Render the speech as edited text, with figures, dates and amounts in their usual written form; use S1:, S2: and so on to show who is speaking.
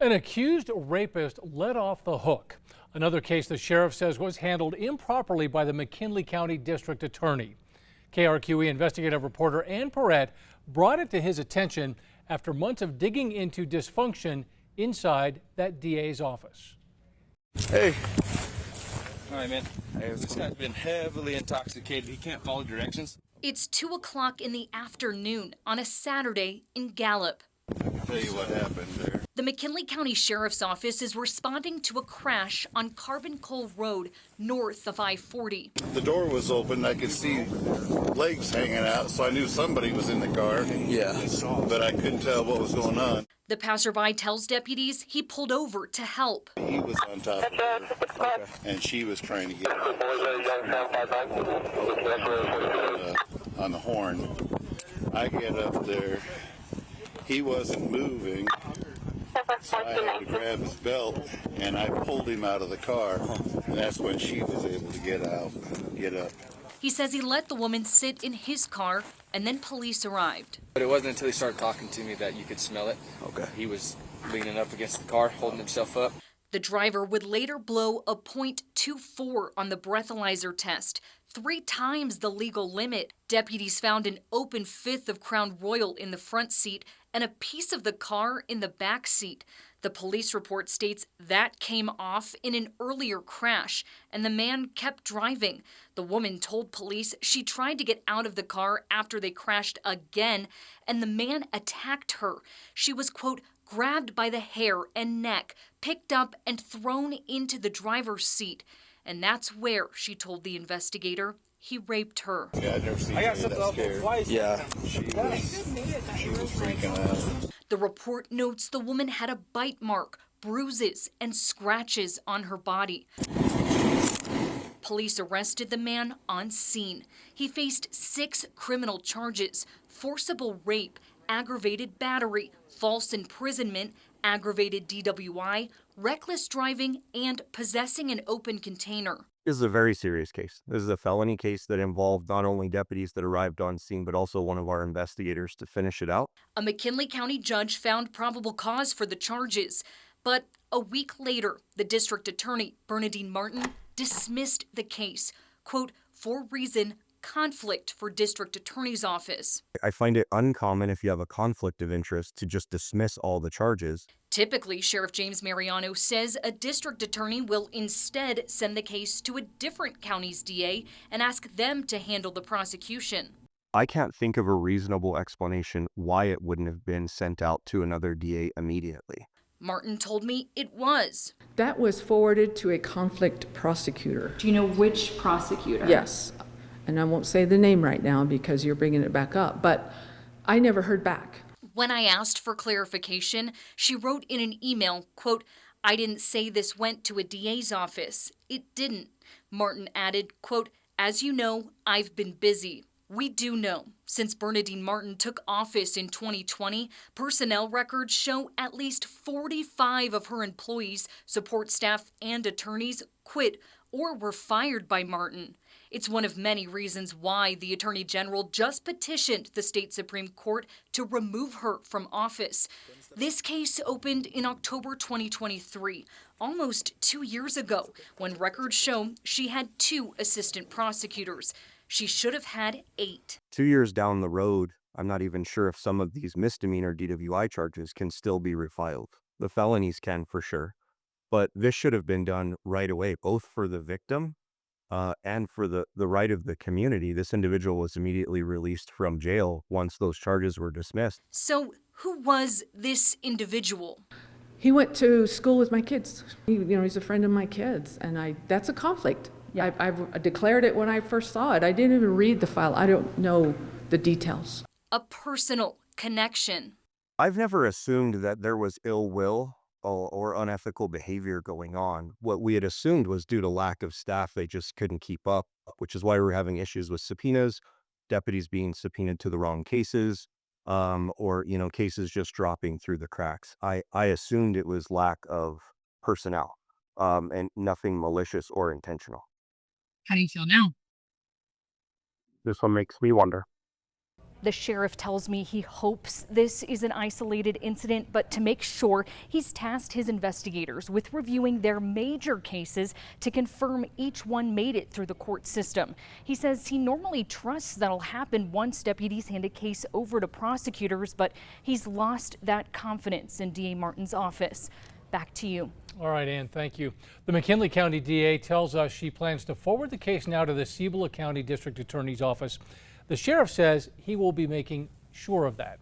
S1: An accused rapist let off the hook. Another case the sheriff says was handled improperly by the McKinley County District Attorney. KRQE investigative reporter Ann Perrette brought it to his attention after months of digging into dysfunction inside that DA's office.
S2: Hey.
S3: All right, man. Hey, this guy's been heavily intoxicated. He can't follow directions.
S4: It's 2 o'clock in the afternoon on a Saturday in Gallup.
S2: I'll tell you what happened there.
S4: The McKinley County Sheriff's Office is responding to a crash on Carbon Cove Road north of I-40.
S2: The door was open. I could see legs hanging out, so I knew somebody was in the car.
S3: Yeah.
S2: But I couldn't tell what was going on.
S4: The passerby tells deputies he pulled over to help.
S2: He was on top of her, and she was trying to get out on the horn. I get up there. He wasn't moving, so I had to grab his belt, and I pulled him out of the car, and that's when she was able to get up.
S4: He says he let the woman sit in his car, and then police arrived.
S3: But it wasn't until he started talking to me that you could smell it. Okay. He was leaning up against the car, holding himself up.
S4: The driver would later blow a .24 on the breathalyzer test, 3 times the legal limit. Deputies found an open fifth of Crown Royal in the front seat and a piece of the car in the back seat. The police report states that came off in an earlier crash, and the man kept driving. The woman told police she tried to get out of the car after they crashed again, and the man attacked her. She was, quote, grabbed by the hair and neck, picked up and thrown into the driver's seat. And that's where, she told the investigator, he raped her.
S2: Yeah, I've never seen anybody that scared.
S3: Yeah.
S2: She was freaking out.
S4: The report notes the woman had a bite mark, bruises, and scratches on her body. Police arrested the man on scene. He faced 6 criminal charges: forcible rape, aggravated battery, false imprisonment, aggravated DWI, reckless driving, and possessing an open container.
S5: This is a very serious case. This is a felony case that involved not only deputies that arrived on scene, but also one of our investigators to finish it out.
S4: A McKinley County judge found probable cause for the charges, but a week later, the district attorney, Bernadine Martin, dismissed the case, quote, for reason conflict for district attorney's office.
S5: I find it uncommon if you have a conflict of interest to just dismiss all the charges.
S4: Typically, Sheriff James Mariano says a district attorney will instead send the case to a different county's DA and ask them to handle the prosecution.
S5: I can't think of a reasonable explanation why it wouldn't have been sent out to another DA immediately.
S4: Martin told me it was.
S6: That was forwarded to a conflict prosecutor.
S7: Do you know which prosecutor?
S6: Yes, and I won't say the name right now because you're bringing it back up, but I never heard back.
S4: When I asked for clarification, she wrote in an email, quote, I didn't say this went to a DA's office. It didn't. Martin added, quote, as you know, I've been busy. We do know. Since Bernadine Martin took office in 2020, personnel records show at least 45 of her employees, support staff, and attorneys quit or were fired by Martin. It's one of many reasons why the Attorney General just petitioned the state Supreme Court to remove her from office. This case opened in October 2023, almost 2 years ago, when records show she had 2 assistant prosecutors. She should have had 8.
S5: 2 years down the road, I'm not even sure if some of these misdemeanor DWI charges can still be refiled. The felonies can for sure. But this should have been done right away, both for the victim and for the right of the community. This individual was immediately released from jail once those charges were dismissed.
S4: So who was this individual?
S6: He went to school with my kids. He's a friend of my kids, and that's a conflict. Yeah. I declared it when I first saw it. I didn't even read the file. I don't know the details.
S4: A personal connection.
S5: I've never assumed that there was ill will or unethical behavior going on. What we had assumed was due to lack of staff, they just couldn't keep up, which is why we're having issues with subpoenas, deputies being subpoenaed to the wrong cases, or cases just dropping through the cracks. I assumed it was lack of personnel, and nothing malicious or intentional.
S7: How do you feel now?
S5: This one makes me wonder.
S8: The sheriff tells me he hopes this is an isolated incident, but to make sure, he's tasked his investigators with reviewing their major cases to confirm each one made it through the court system. He says he normally trusts that'll happen once deputies hand a case over to prosecutors, but he's lost that confidence in DA Martin's office. Back to you.
S1: All right, Ann, thank you. The McKinley County DA tells us she plans to forward the case now to the Cibola County District Attorney's Office. The sheriff says he will be making sure of that.